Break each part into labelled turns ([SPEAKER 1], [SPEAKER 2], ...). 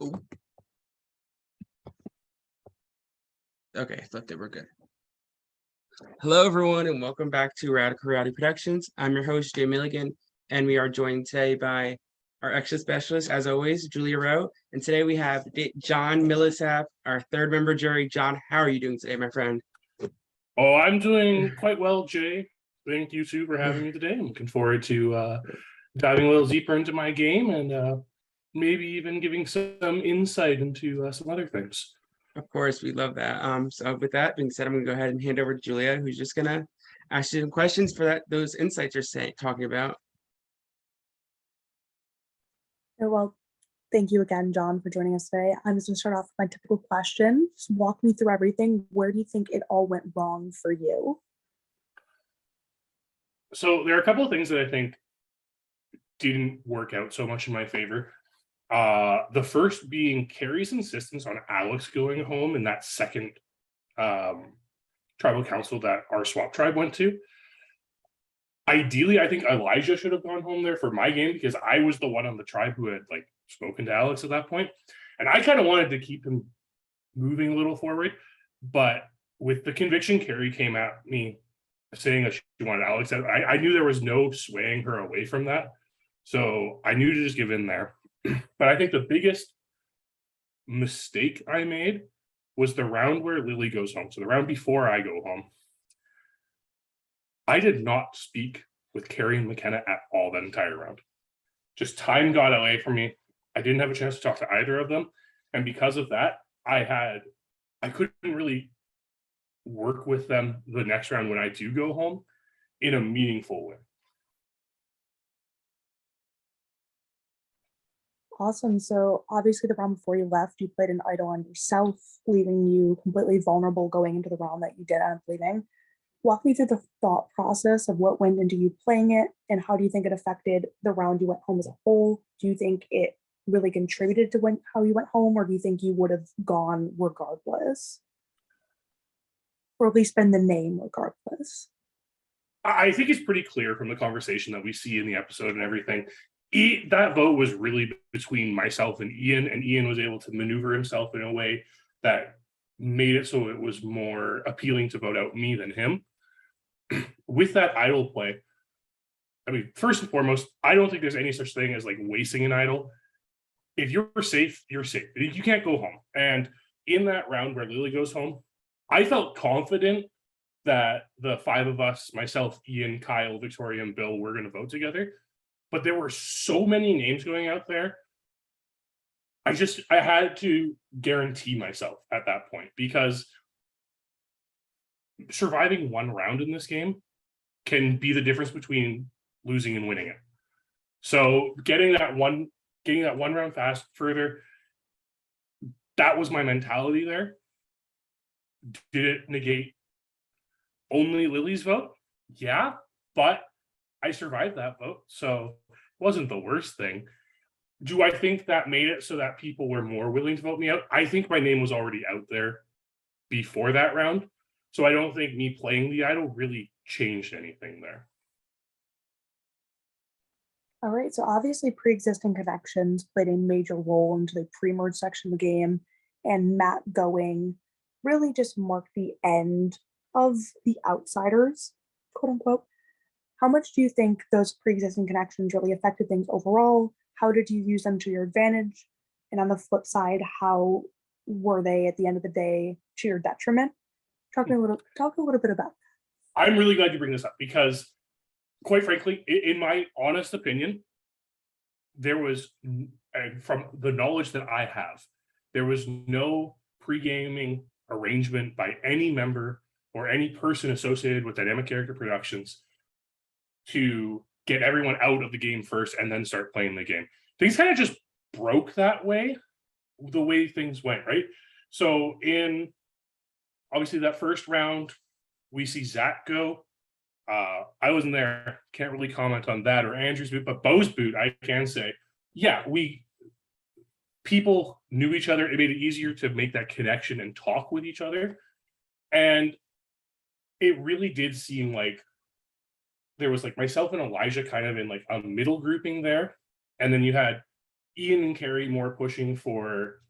[SPEAKER 1] Ooh. Okay, thought they were good. Hello, everyone, and welcome back to Radical Reality Productions. I'm your host, Jay Milligan, and we are joined today by our extra specialist, as always, Julia Rowe. And today we have John Millisap, our third member jury. John, how are you doing today, my friend?
[SPEAKER 2] Oh, I'm doing quite well, Jay. Thank you too for having me today. I'm looking forward to diving a little deeper into my game and maybe even giving some insight into some other things.
[SPEAKER 1] Of course, we love that. So with that being said, I'm gonna go ahead and hand over to Julia, who's just gonna ask you some questions for those insights you're talking about.
[SPEAKER 3] Well, thank you again, John, for joining us today. I'm just going to start off with my typical question. Just walk me through everything. Where do you think it all went wrong for you?
[SPEAKER 2] So there are a couple of things that I think didn't work out so much in my favor. The first being Carrie's insistence on Alex going home in that second tribal council that our swap tribe went to. Ideally, I think Elijah should have gone home there for my game because I was the one on the tribe who had spoken to Alex at that point. And I kind of wanted to keep him moving a little forward. But with the conviction, Carrie came at me saying that she wanted Alex. I knew there was no swaying her away from that. So I knew to just give in there. But I think the biggest mistake I made was the round where Lily goes home. So the round before I go home. I did not speak with Carrie and McKenna at all that entire round. Just time got away from me. I didn't have a chance to talk to either of them. And because of that, I couldn't really work with them the next round when I do go home in a meaningful way.
[SPEAKER 3] Awesome. So obviously the round before you left, you played an idol on yourself, leaving you completely vulnerable going into the round that you did end up leaving. Walk me through the thought process of what went into you playing it, and how do you think it affected the round you went home as a whole? Do you think it really contributed to how you went home, or do you think you would have gone regardless? Or at least been the name regardless?
[SPEAKER 2] I think it's pretty clear from the conversation that we see in the episode and everything. That vote was really between myself and Ian was able to maneuver himself in a way that made it so it was more appealing to vote out me than him. With that idol play, I mean, first and foremost, I don't think there's any such thing as wasting an idol. If you're safe, you're safe. You can't go home. And in that round where Lily goes home, I felt confident that the five of us, myself, Ian, Kyle, Victoria, and Bill, were going to vote together. But there were so many names going out there. I had to guarantee myself at that point, because surviving one round in this game can be the difference between losing and winning it. So getting that one round fast further, that was my mentality there. Did it negate only Lily's vote? Yeah, but I survived that vote, so it wasn't the worst thing. Do I think that made it so that people were more willing to vote me out? I think my name was already out there before that round, so I don't think me playing the idol really changed anything there.
[SPEAKER 3] All right, so obviously pre-existing connections played a major role into the pre-merge section of the game, and Matt going really just marked the end of the outsiders, quote unquote. How much do you think those pre-existing connections really affected things overall? How did you use them to your advantage? And on the flip side, how were they at the end of the day to your detriment? Talk a little bit about that.
[SPEAKER 2] I'm really glad you bring this up, because quite frankly, in my honest opinion, there was, from the knowledge that I have, there was no pre-gaming arrangement by any member or any person associated with Dynamic Character Productions to get everyone out of the game first and then start playing the game. Things kind of just broke that way, the way things went, right? So in, obviously, that first round, we see Zach go. I wasn't there, can't really comment on that, or Andrew's boot, but Bo's boot, I can say, yeah, people knew each other. It made it easier to make that connection and talk with each other. And it really did seem like there was myself and Elijah kind of in a middle grouping there. And then you had Ian and Carrie more pushing for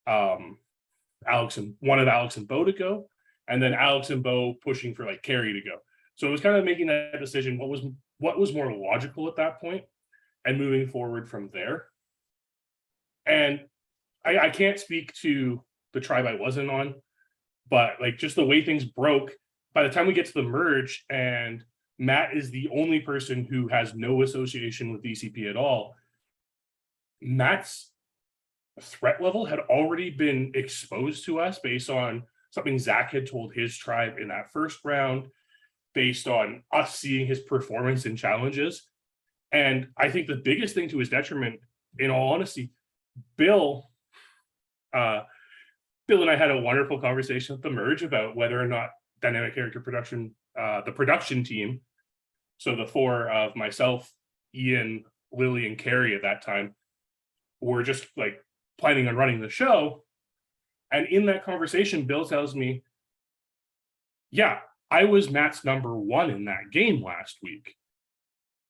[SPEAKER 2] Alex and Bo to go, and then Alex and Bo pushing for like Carrie to go. So it was kind of making that decision, what was more logical at that point, and moving forward from there. And I can't speak to the tribe I wasn't on, but like just the way things broke, by the time we get to the merge and Matt is the only person who has no association with DCP at all, Matt's threat level had already been exposed to us based on something Zach had told his tribe in that first round, based on us seeing his performance in challenges. And I think the biggest thing to his detriment, in all honesty, Bill and I had a wonderful conversation at the merge about whether or not dynamic character production, the production team, so the four of myself, Ian, Lily, and Carrie at that time, were just like planning on running the show. And in that conversation, Bill tells me, yeah, I was Matt's number one in that game last week.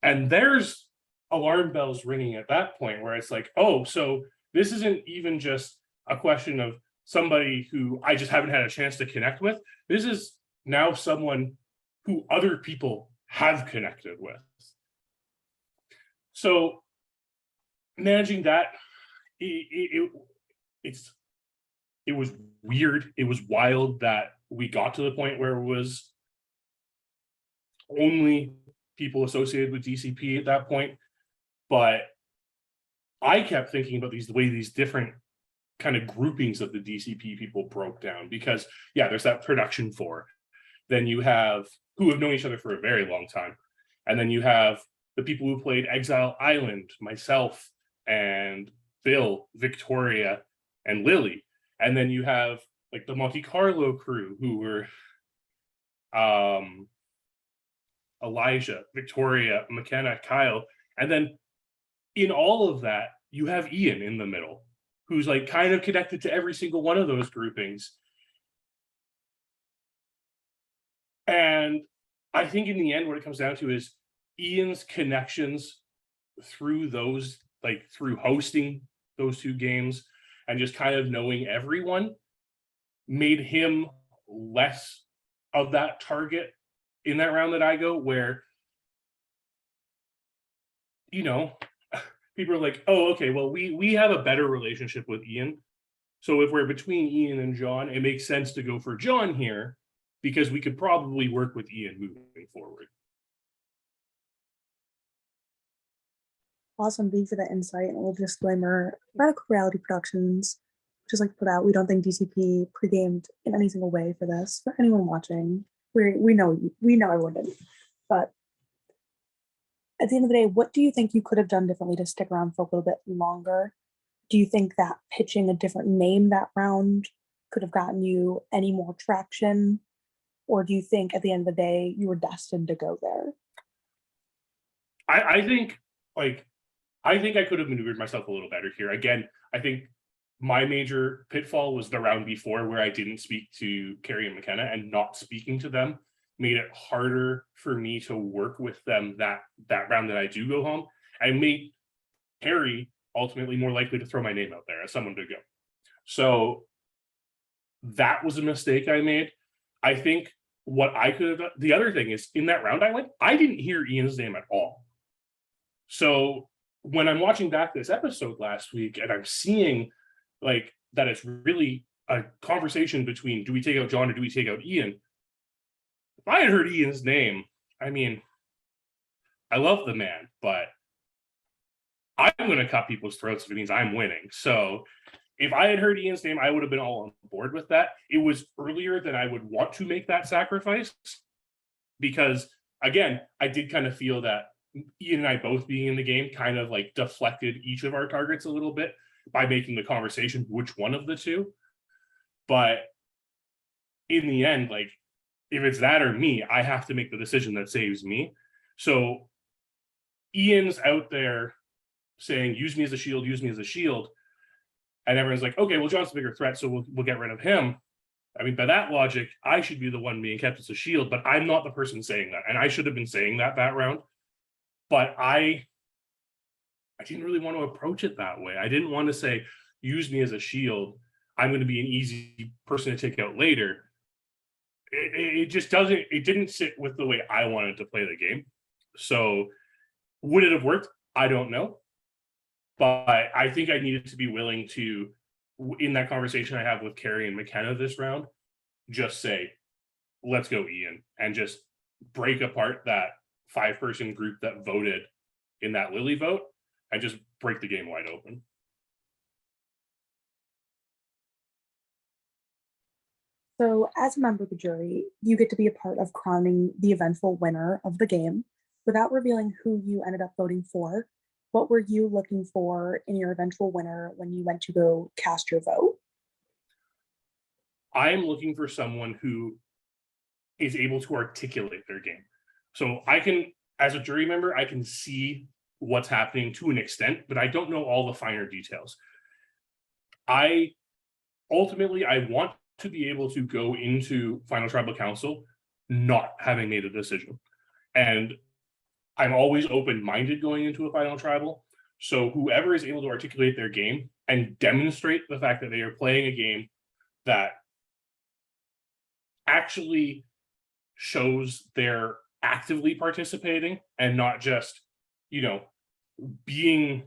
[SPEAKER 2] And there's alarm bells ringing at that point where it's like, oh, so this isn't even just a question of somebody who I just haven't had a chance to connect with. This is now someone who other people have connected with. So managing that, it was weird. It was wild that we got to the point where it was only people associated with DCP at that point. But I kept thinking about the way these different kind of groupings of the DCP people broke down, because yeah, there's that production four. Then you have who have known each other for a very long time. And then you have the people who played Exile Island, myself and Bill, Victoria, and Lily. And then you have like the Monte Carlo crew who were Elijah, Victoria, McKenna, Kyle. And then in all of that, you have Ian in the middle, who's like kind of connected to every single one of those groupings. And I think in the end, what it comes down to is Ian's connections through those, like through hosting those two games and just kind of knowing everyone, made him less of that target in that round that I go, where, you know, people are like, oh, okay, well, we have a better relationship with Ian. So if we're between Ian and John, it makes sense to go for John here, because we could probably work with Ian moving forward.
[SPEAKER 3] Awesome. Thank you for that insight. And a little disclaimer, Radical Reality Productions, just like to put out, we don't think DCP pre-gamed in any single way for this. For anyone watching, we know everyone did. But at the end of the day, what do you think you could have done differently to stick around for a little bit longer? Do you think that pitching a different name that round could have gotten you any more traction? Or do you think at the end of the day, you were destined to go there?
[SPEAKER 2] I think I could have maneuvered myself a little better here. Again, I think my major pitfall was the round before, where I didn't speak to Carrie and McKenna, and not speaking to them made it harder for me to work with them that round that I do go home, and made Carrie ultimately more likely to throw my name out there as someone to go. So that was a mistake I made. I think what I could have done, the other thing is, in that round I didn't hear Ian's name at all. So when I'm watching back this episode last week and I'm seeing like that it's really a conversation between, do we take out John or do we take out Ian? If I had heard Ian's name, I mean, I love the man, but I'm going to cut people's throats if it means I'm winning. So if I had heard Ian's name, I would have been all on board with that. It was earlier than I would want to make that sacrifice, because again, I did kind of feel that Ian and I both being in the game kind of like deflected each of our targets a little bit by making the conversation which one of the two. But in the end, like, if it's that or me, I have to make the decision that saves me. So Ian's out there saying, use me as a shield, use me as a shield. And everyone's like, okay, well, John's a bigger threat, so we'll get rid of him. I mean, by that logic, I should be the one being kept as a shield, but I'm not the person saying that. And I should have been saying that round. But I I didn't really want to approach it that way. I didn't want to say, use me as a shield. I'm going to be an easy person to take out later. It just doesn't, it didn't sit with the way I wanted to play the game. So would it have worked? I don't know. But I think I needed to be willing to, in that conversation I have with Carrie and McKenna this round, just say, let's go, Ian, and just break apart that 5-person group that voted in that Lily vote and just break the game wide open.
[SPEAKER 3] So, as a member of the jury, you get to be a part of crowning the eventful winner of the game. Without revealing who you ended up voting for, what were you looking for in your eventual winner when you went to go cast your vote?
[SPEAKER 2] I am looking for someone who is able to articulate their game. So I can, as a jury member, I can see what's happening to an extent, but I don't know all the finer details. I want to be able to go into Final Tribal Council not having made a decision. And I'm always open-minded going into a Final Tribal. So whoever is able to articulate their game and demonstrate the fact that they are playing a game that actually shows they're actively participating and not just, being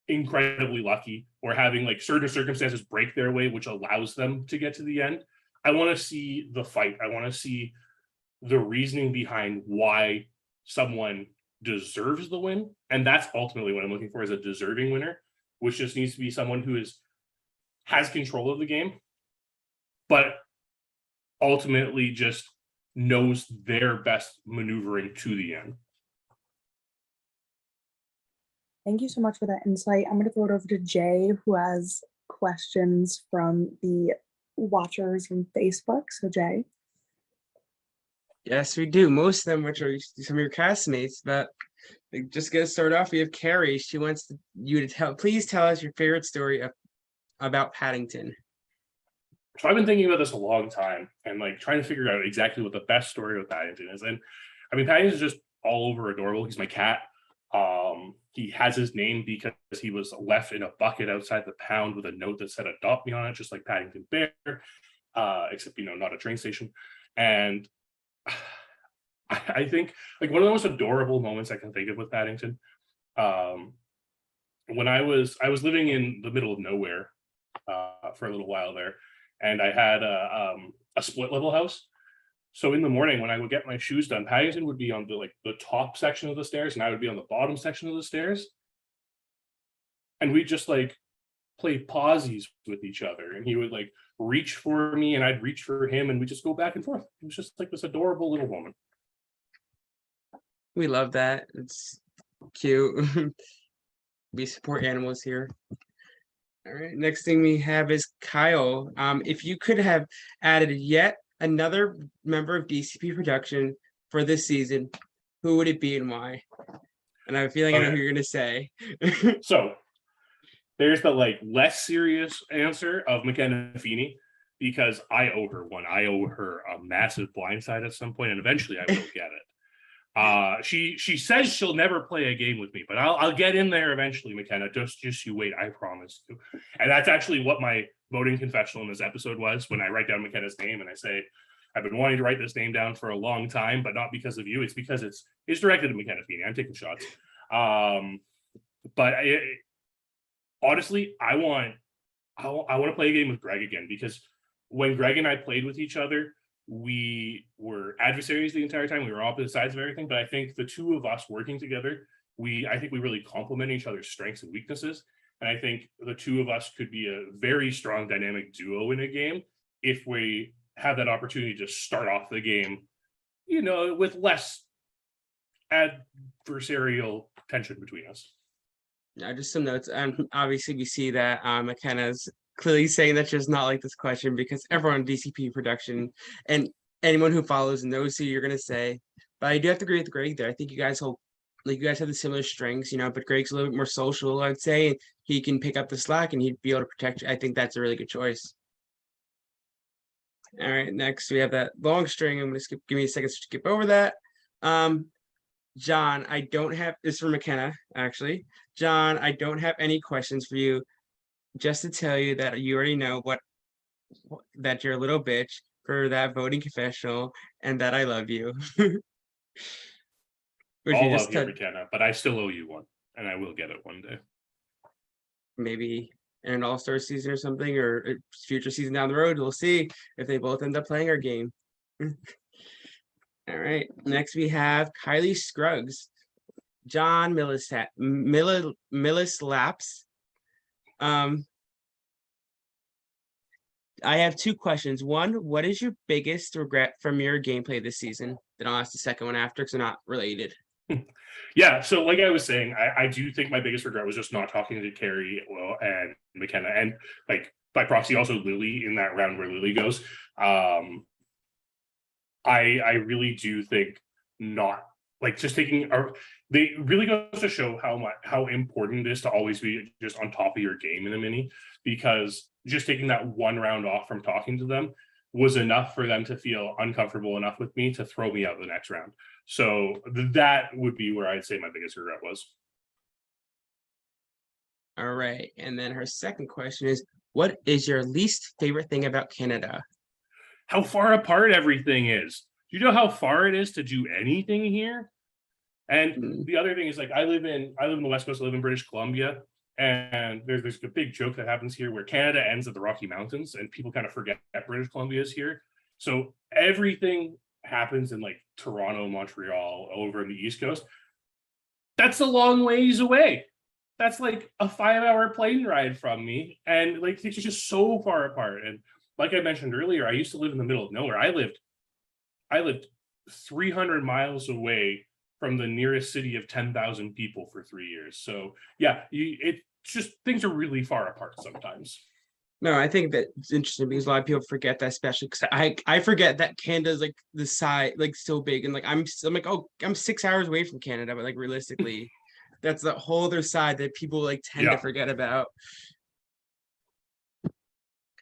[SPEAKER 2] incredibly lucky or having like certain circumstances break their way, which allows them to get to the end. I want to see the fight. I want to see the reasoning behind why someone deserves the win. And that's ultimately what I'm looking for, is a deserving winner, which just needs to be someone who has control of the game, but ultimately just knows their best maneuvering to the end.
[SPEAKER 3] Thank you so much for that insight. I'm going to throw it over to Jay, who has questions from the watchers from Facebook. So, Jay.
[SPEAKER 1] Yes, we do. Most of them, which are some of your castmates, but just gonna start off. We have Carrie. She wants you to please tell us your favorite story about Paddington.
[SPEAKER 2] So I've been thinking about this a long time and like trying to figure out exactly what the best story of Paddington is. And I mean, Paddington is just all over adorable. He's my cat. He has his name because he was left in a bucket outside the pound with a note that said "Adopt me" on it, just like Paddington Bear, except not a train station. And I think like one of the most adorable moments I can think of with Paddington, when I was living in the middle of nowhere for a little while there, and I had a split level house. So in the morning when I would get my shoes done, Paddington would be on the top section of the stairs, and I would be on the bottom section of the stairs, and we just like play pawsies with each other, and he would like reach for me and I'd reach for him, and we just go back and forth. It was just like this adorable little moment.
[SPEAKER 1] We love that. It's cute. We support animals here. All right. Next thing we have is Kyle. If you could have added yet another member of DCP production for this season, who would it be and why? And I have a feeling I know who you're gonna say.
[SPEAKER 2] So there's the like less serious answer of McKenna Feeney, because I owe her one. I owe her a massive blindside at some point, and eventually I will get it. She says she'll never play a game with me, but I'll get in there eventually, McKenna. Just you wait, I promise you. And that's actually what my voting confessional in this episode was, when I write down McKenna's name and I say, I've been wanting to write this name down for a long time, but not because of you. It's because it's directed to McKenna Feeney. I'm taking shots. But honestly, I want to play a game with Greg again, because when Greg and I played with each other, we were adversaries the entire time. We were opposite sides of everything, but I think the two of us working together, I think we really complement each other's strengths and weaknesses. And I think the two of us could be a very strong dynamic duo in a game if we have that opportunity to start off the game, with less adversarial tension between us.
[SPEAKER 1] Now, just some notes. Obviously, we see that McKenna's clearly saying that she does not like this question, because everyone in DCP production and anyone who follows knows who you're gonna say. But I do have to agree with Greg there. I think you guys have the similar strengths, but Greg's a little bit more social, I'd say. And he can pick up the slack and he'd be able to protect you. I think that's a really good choice. All right, next we have that long string. I'm gonna give me a second to skip over that. John, I don't have this for McKenna, actually. John, I don't have any questions for you. Just to tell you that you already know that you're a little bitch for that voting confessional and that I love you. Would you
[SPEAKER 2] All
[SPEAKER 1] just
[SPEAKER 2] love you, McKenna, but I still owe you one, and I will get it one day.
[SPEAKER 1] maybe in an all-star season or something, or a future season down the road, we'll see if they both end up playing our game. All right, next we have Kylie Scruggs, John Millis Laps. I have two questions. One, what is your biggest regret from your gameplay this season? Then I'll ask the second one after because they're not related.
[SPEAKER 2] Yeah, so like I was saying, I do think my biggest regret was just not talking to Carrie and McKenna, and like by proxy also Lily in that round where Lily goes. I really do think not like just taking they really goes to show how important it is to always be just on top of your game in a mini, because just taking that one round off from talking to them was enough for them to feel uncomfortable enough with me to throw me out the next round. So that would be where I'd say my biggest regret was.
[SPEAKER 1] All right. And then her second question is, what is your least favorite thing about Canada?
[SPEAKER 2] How far apart everything is. Do you know how far it is to do anything here? And the other thing is, like, I live in the West Coast, I live in British Columbia, and there's a big joke that happens here where Canada ends at the Rocky Mountains, and people kind of forget that British Columbia is here. So everything happens in like Toronto, Montreal, over in the East Coast. That's a long ways away. That's like a 5-hour plane ride from me, and like it's just so far apart. And like I mentioned earlier, I used to live in the middle of nowhere. I lived 300 miles away from the nearest city of 10,000 people for 3 years. So yeah, it's just things are really far apart sometimes.
[SPEAKER 1] No, I think that it's interesting because a lot of people forget that, especially because I forget that Canada's like the size, like so big, and like I'm like, oh, I'm 6 hours away from Canada, but like realistically, that's the whole other side that people like tend to forget about.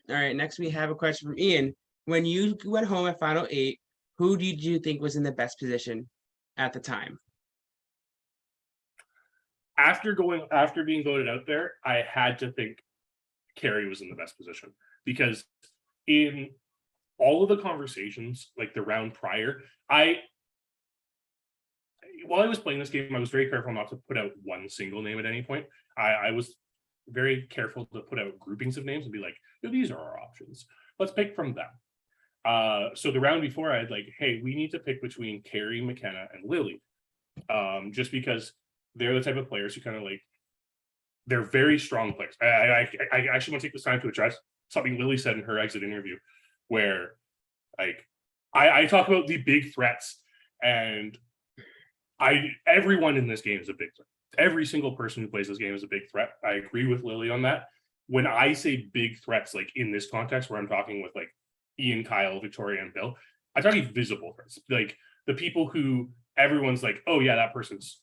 [SPEAKER 1] All right, next we have a question from Ian. When you went home at Final 8, who did you think was in the best position at the time?
[SPEAKER 2] After being voted out there, I had to think Carrie was in the best position, because in all of the conversations, like the round prior, while I was playing this game, I was very careful not to put out one single name at any point. I was very careful to put out groupings of names and be like, these are our options. Let's pick from them. So the round before, I had like, hey, we need to pick between Carrie, McKenna, and Lily, just because they're the type of players who kind of like, they're very strong players. I actually want to take this time to address something Lily said in her exit interview, where like I talk about the big threats, and everyone in this game is a big threat. Every single person who plays this game is a big threat. I agree with Lily on that. When I say big threats, like in this context where I'm talking with like Ian, Kyle, Victoria, and Bill, I'm talking visible threats, like the people who everyone's like, oh yeah, that person's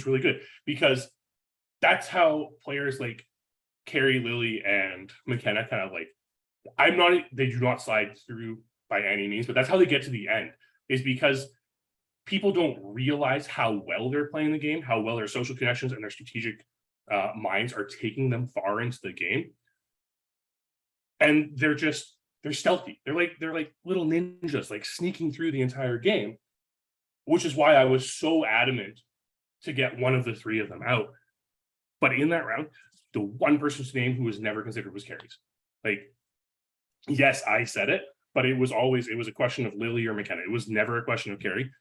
[SPEAKER 2] really good, because that's how players like Carrie, Lily, and McKenna kind of like, they do not slide through by any means, but that's how they get to the end, is because people don't realize how well they're playing the game, how well their social connections and their strategic minds are taking them far into the game. And they're stealthy. They're like little ninjas, like sneaking through the entire game, which is why I was so adamant to get one of the three of them out. But in that round, the one person's name who was never considered was Carrie's. Like, yes, I said it, but it was a question of Lily or McKenna. It was never a question of Carrie.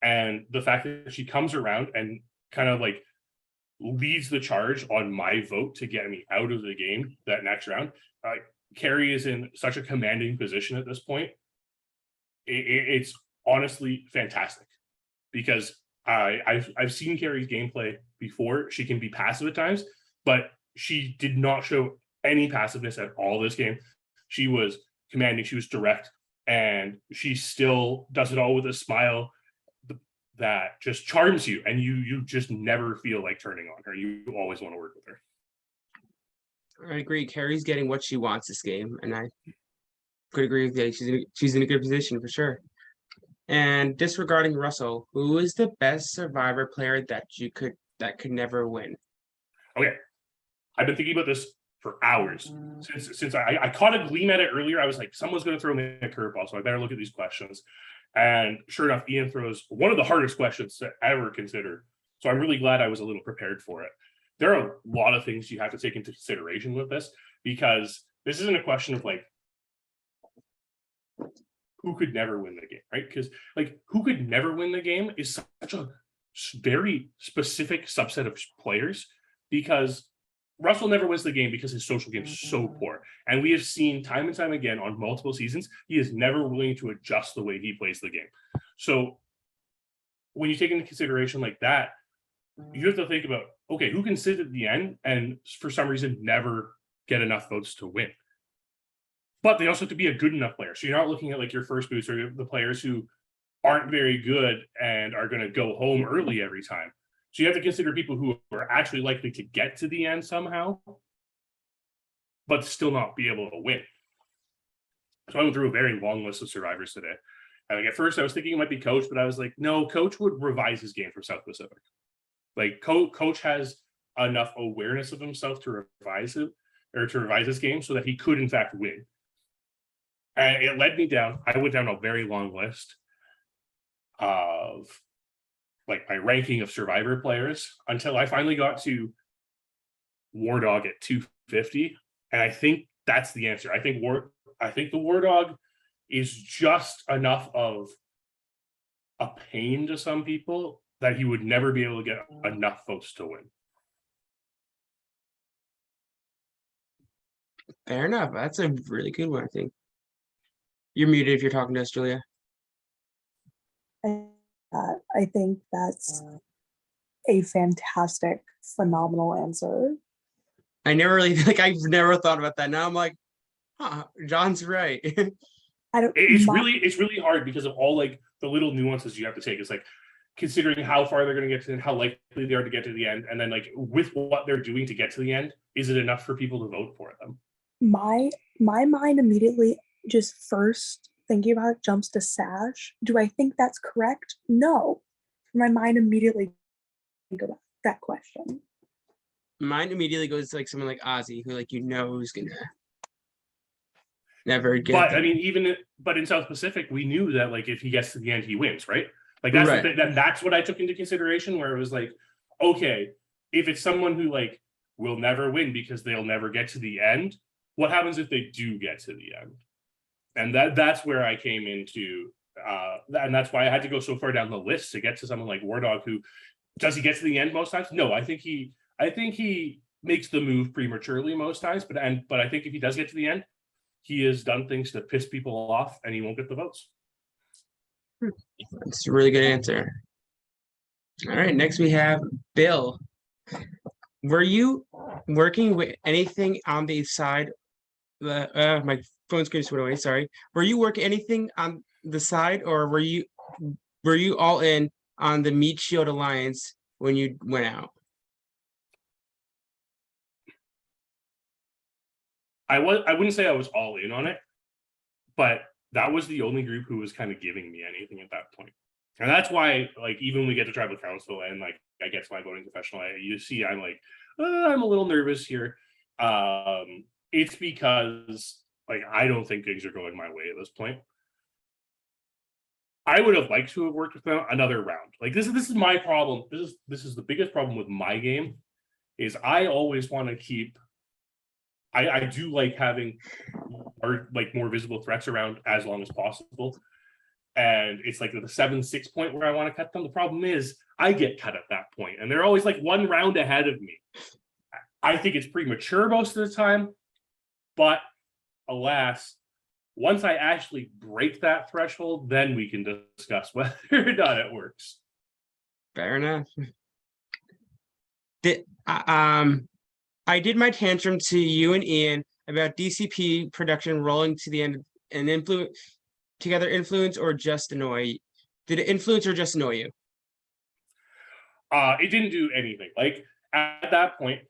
[SPEAKER 2] And the fact that she comes around and kind of like leads the charge on my vote to get me out of the game that next round. Carrie is in such a commanding position at this point. It's honestly fantastic, because I've seen Carrie's gameplay before. She can be passive at times, but she did not show any passiveness at all this game. She was commanding, she was direct, and she still does it all with a smile that just charms you, and you just never feel like turning on her. You always want to work with her.
[SPEAKER 1] I agree. Carrie's getting what she wants this game, and I could agree with that. She's in a good position for sure. And disregarding Russell, who is the best Survivor player that could never win?
[SPEAKER 2] Okay, I've been thinking about this for hours since I caught a gleam at it earlier. I was like, someone's going to throw me a curveball, so I better look at these questions. And sure enough, Ian throws one of the hardest questions to ever consider. So I'm really glad I was a little prepared for it. There are a lot of things you have to take into consideration with this, because this isn't a question of like who could never win the game, right? Because like who could never win the game is such a very specific subset of players, because Russell never wins the game because his social game is so poor. And we have seen time and time again on multiple seasons, he is never willing to adjust the way he plays the game. So when you take into consideration like that, you have to think about, okay, who can sit at the end and for some reason never get enough votes to win? But they also have to be a good enough player. So you're not looking at like your first boots or the players who aren't very good and are going to go home early every time. So you have to consider people who are actually likely to get to the end somehow, but still not be able to win. So I went through a very long list of survivors today. And like at first I was thinking it might be Coach, but I was like, no, Coach would revise his game for South Pacific. Like Coach has enough awareness of himself to revise it, or to revise his game so that he could in fact win. And it led me down. I went down a very long list of like my ranking of Survivor players until I finally got to War Dog at 250. And I think that's the answer. I think the War Dog is just enough of a pain to some people that he would never be able to get enough votes to win.
[SPEAKER 1] Fair enough. That's a really good one, I think. You're muted if you're talking to us, Julia.
[SPEAKER 3] I think that's a fantastic, phenomenal answer.
[SPEAKER 1] I never really I've never thought about that. Now I'm like, huh, John's right.
[SPEAKER 2] It's really hard because of all like the little nuances you have to take. It's like considering how far they're going to get to and how likely they are to get to the end, and then like with what they're doing to get to the end, is it enough for people to vote for them?
[SPEAKER 3] My mind immediately just first thinking about it jumps to Sash. Do I think that's correct? No. My mind immediately think about that question.
[SPEAKER 1] Mine immediately goes to like someone like Ozzy, who like who's gonna never get.
[SPEAKER 2] But I mean, but in South Pacific, we knew that like if he gets to the end, he wins, right? Like that's
[SPEAKER 1] right.
[SPEAKER 2] the thing, that's what I took into consideration. Where it was like, okay, if it's someone who like will never win because they'll never get to the end, what happens if they do get to the end? And that's where I came into, and that's why I had to go so far down the list to get to someone like War Dog, who does he get to the end most times? No, I think he makes the move prematurely most times, but I think if he does get to the end, he has done things to piss people off and he won't get the votes.
[SPEAKER 1] That's a really good answer. All right, next we have Bill. Were you working with anything on the side? My phone screen just went away. Sorry. Were you working anything on the side, or were you all in on the Meat Shield Alliance when you went out?
[SPEAKER 2] I wouldn't say I was all in on it, but that was the only group who was kind of giving me anything at that point. And that's why, like, even when we get to tribal council and like I get to my voting professional, you see I'm like, I'm a little nervous here. It's because like I don't think things are going my way at this point. I would have liked to have worked with them another round. Like this is my problem. This is the biggest problem with my game, is I always want to keep. I do like having more visible threats around as long as possible. And it's like the 7-6 point where I want to cut them. The problem is I get cut at that point, and they're always like one round ahead of me. I think it's premature most of the time, but alas, once I actually break that threshold, then we can discuss whether or not it works.
[SPEAKER 1] Fair enough. I did my tantrum to you and Ian about DCP production rolling to the end and influence or just annoy. Did it influence or just annoy you?
[SPEAKER 2] It didn't do anything. Like at that point,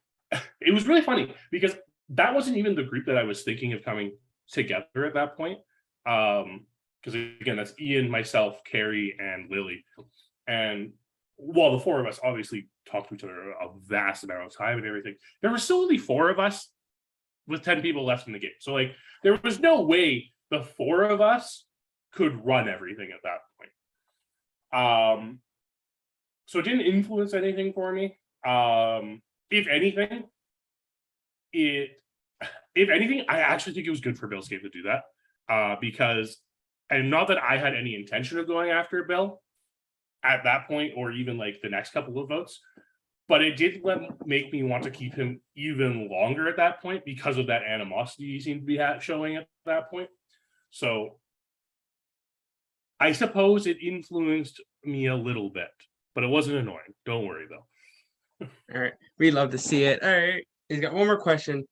[SPEAKER 2] it was really funny because that wasn't even the group that I was thinking of coming together at that point. Because because again, that's Ian, myself, Carrie, and Lily. And while the four of us obviously talked to each other a vast amount of time and everything, there were still only four of us with 10 people left in the game. So like there was no way the four of us could run everything at that point. So it didn't influence anything for me. If anything, I actually think it was good for Bill's game to do that. Because, and not that I had any intention of going after Bill at that point, or even like the next couple of votes, but it did make me want to keep him even longer at that point because of that animosity he seemed to be showing at that point. So I suppose it influenced me a little bit, but it wasn't annoying. Don't worry though.
[SPEAKER 1] All right. We love to see it. All right. He's got one more question.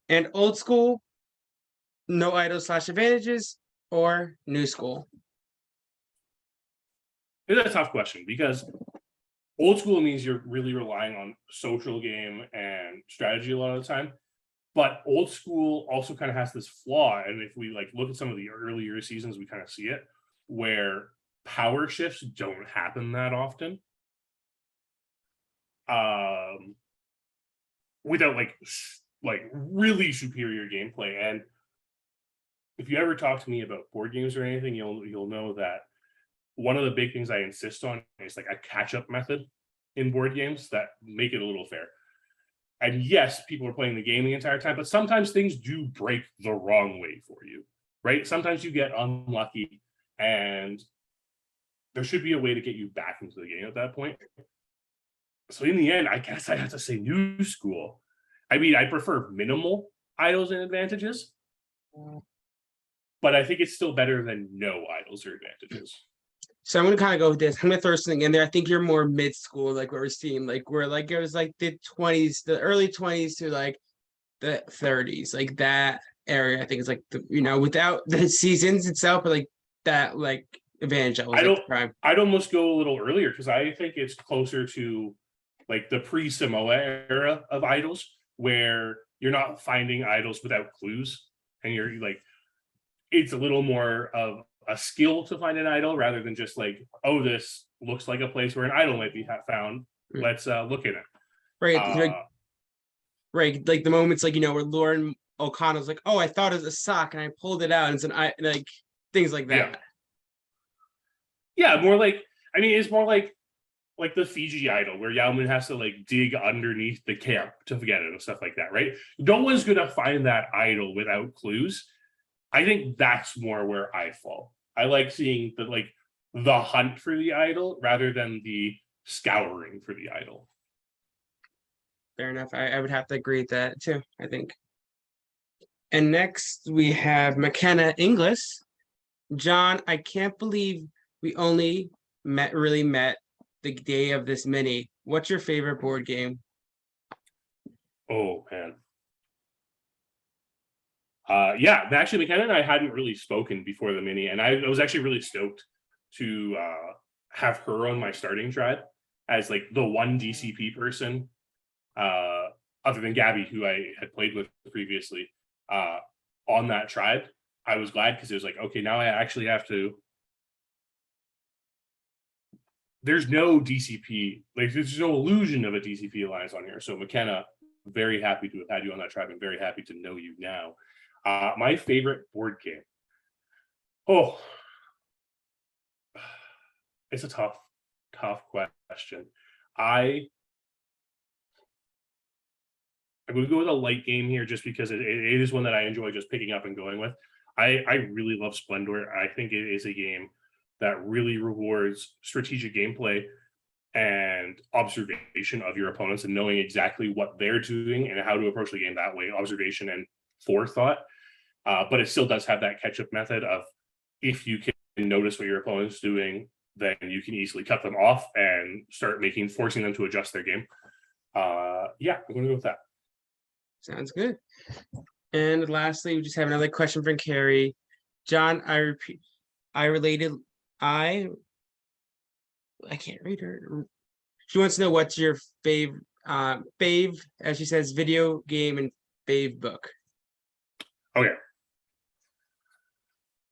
[SPEAKER 1] And old school, no idols / advantages, or new school?
[SPEAKER 2] It's a tough question because old school means you're really relying on social game and strategy a lot of the time. But old school also kind of has this flaw. And if we like look at some of the earlier seasons, we kind of see it where power shifts don't happen that often. Without like really superior gameplay. And if you ever talk to me about board games or anything, you'll know that one of the big things I insist on is like a catch-up method in board games that make it a little fair. And yes, people are playing the game the entire time, but sometimes things do break the wrong way for you, right? Sometimes you get unlucky, and there should be a way to get you back into the game at that point. So in the end, I guess I have to say new school. I mean, I prefer minimal idols and advantages, but I think it's still better than no idols or advantages.
[SPEAKER 1] So I'm gonna kind of go with this. I'm gonna throw something in there. I think you're more mid school, like what we're seeing, like where like it was like the 20s, the early 20s to like the 30s, like that area. I think it's like without the seasons itself, but like that like advantage.
[SPEAKER 2] I'd almost go a little earlier because I think it's closer to like the pre-Samoa era of idols, where you're not finding idols without clues, and you're like, it's a little more of a skill to find an idol rather than just like, oh, this looks like a place where an idol might be found. Let's look at it.
[SPEAKER 1] Right. Right. Like the moments like, where Lauren O'Connell's like, oh, I thought it was a sock and I pulled it out. And it's like things like that.
[SPEAKER 2] Yeah. More like, I mean, it's more like the Fiji idol where Yao Ming has to like dig underneath the camp to get it and stuff like that, right? No one's going to find that idol without clues. I think that's more where I fall. I like seeing the hunt for the idol rather than the scouring for the idol.
[SPEAKER 1] Fair enough. I would have to agree with that too, I think. And next we have McKenna Inglis. John, I can't believe we only really met the day of this mini. What's your favorite board game?
[SPEAKER 2] Oh man. Yeah, actually, McKenna and I hadn't really spoken before the mini, and I was actually really stoked to have her on my starting tribe as like the one DCP person, other than Gabby, who I had played with previously, on that tribe. I was glad because it was like, okay, now I actually have to. There's no DCP, like there's no illusion of a DCP alliance on here. So McKenna, very happy to have had you on that tribe and very happy to know you now. My favorite board game. Oh, it's a tough question. I'm going to go with a light game here just because it is one that I enjoy just picking up and going with. I really love Splendor. I think it is a game that really rewards strategic gameplay and observation of your opponents and knowing exactly what they're doing and how to approach the game that way, observation and forethought. But it still does have that catch-up method of if you can notice what your opponent's doing, then you can easily cut them off and start forcing them to adjust their game. Yeah, I'm going to go with that.
[SPEAKER 1] Sounds good. And lastly, we just have another question from Carrie. John, I can't read her. She wants to know what's your fave, as she says, video game and fave book.
[SPEAKER 2] Okay.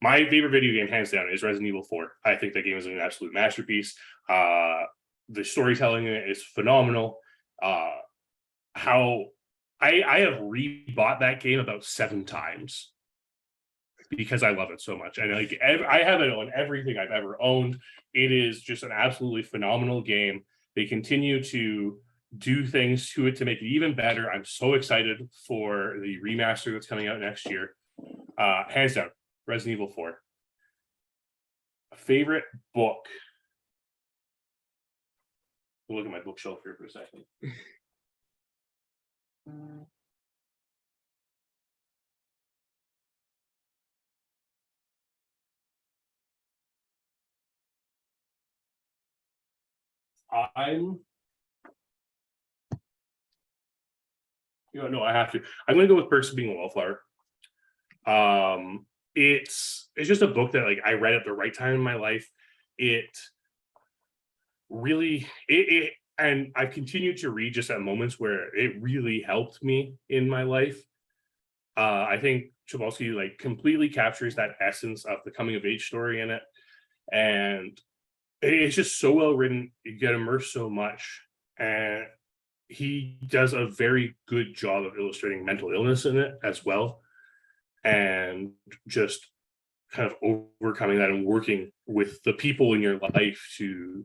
[SPEAKER 2] my favorite video game, hands down, is Resident Evil 4. I think that game is an absolute masterpiece. The storytelling in it is phenomenal. How I have rebought that game about 7 times because I love it so much. And like I have it on everything I've ever owned. It is just an absolutely phenomenal game. They continue to do things to it to make it even better. I'm so excited for the remaster that's coming out next year. Hands down, Resident Evil 4. Favorite book. We'll look at my bookshelf here for a second. No, I have to. I'm going to go with Perks of Being a Wallflower. It's just a book that like I read at the right time in my life. It really and I've continued to read just at moments where it really helped me in my life. I think Chbosky like completely captures that essence of the coming of age story in it, and it's just so well written. You get immersed so much, and he does a very good job of illustrating mental illness in it as well, and just kind of overcoming that and working with the people in your life to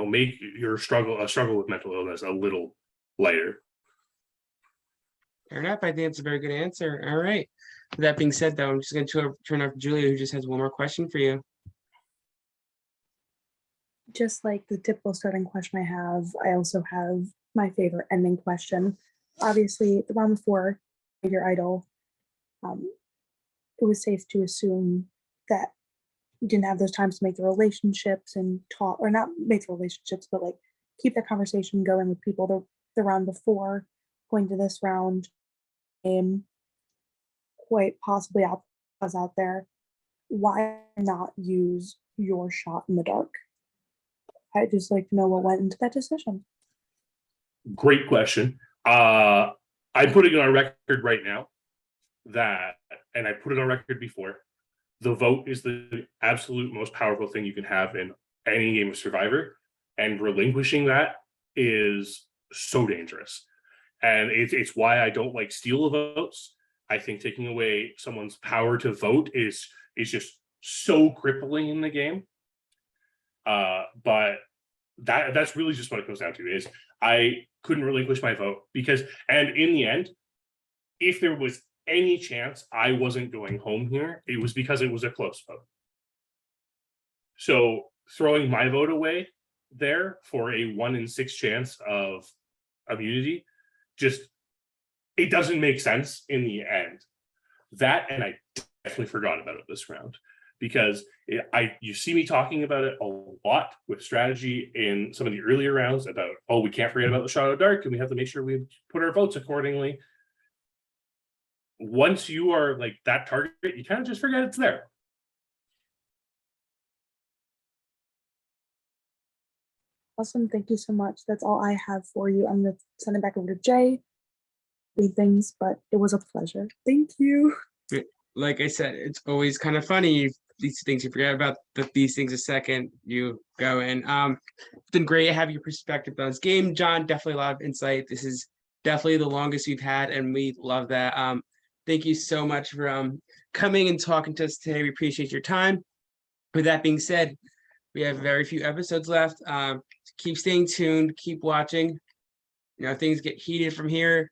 [SPEAKER 2] make your struggle with mental illness a little lighter.
[SPEAKER 1] Fair enough. I think it's a very good answer. All right. With that being said, though, I'm just going to turn over to Julia, who just has one more question for you.
[SPEAKER 3] Just like the typical starting question I have, I also have my favorite ending question. Obviously, the round before your idol, it was safe to assume that you didn't have those times to make the relationships and talk, or not make the relationships, but like keep that conversation going with people the round before going to this round. Quite possibly out there. Why not use your shot in the dark? I'd just like to know what went into that decision.
[SPEAKER 2] Great question. I'm putting it on record right now that, and I put it on record before, the vote is the absolute most powerful thing you can have in any game of Survivor, and relinquishing that is so dangerous. And it's why I don't like steal votes. I think taking away someone's power to vote is just so crippling in the game. But that's really just what it comes down to, is I couldn't relinquish my vote because, and in the end, if there was any chance I wasn't going home here, it was because it was a close vote. So throwing my vote away there for a 1 in 6 chance of immunity, just, it doesn't make sense in the end. That, and I definitely forgot about it this round, because you see me talking about it a lot with strategy in some of the earlier rounds about, oh, we can't forget about the shot of dark and we have to make sure we put our votes accordingly. Once you are like that target, you kind of just forget it's there.
[SPEAKER 3] Awesome. Thank you so much. That's all I have for you. I'm going to send it back over to Jay. Things, but it was a pleasure. Thank you.
[SPEAKER 1] Like I said, it's always kind of funny. These things you forget about, these things a second you go in. It's been great to have your perspective on this game, John. Definitely a lot of insight. This is definitely the longest we've had, and we love that. Thank you so much for coming and talking to us today. We appreciate your time. With that being said, we have very few episodes left. Keep staying tuned. Keep watching. Things get heated from here.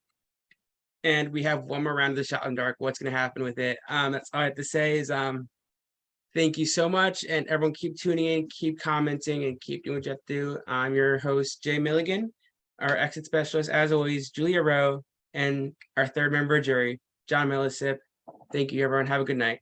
[SPEAKER 1] And we have one more round of the shot in dark. What's going to happen with it? That's all I have to say is thank you so much. And everyone keep tuning in, keep commenting, and keep doing what you have to do. I'm your host, Jay Milligan, our exit specialist, as always, Julia Rowe, and our third member of jury, John Millisip. Thank you, everyone. Have a good night.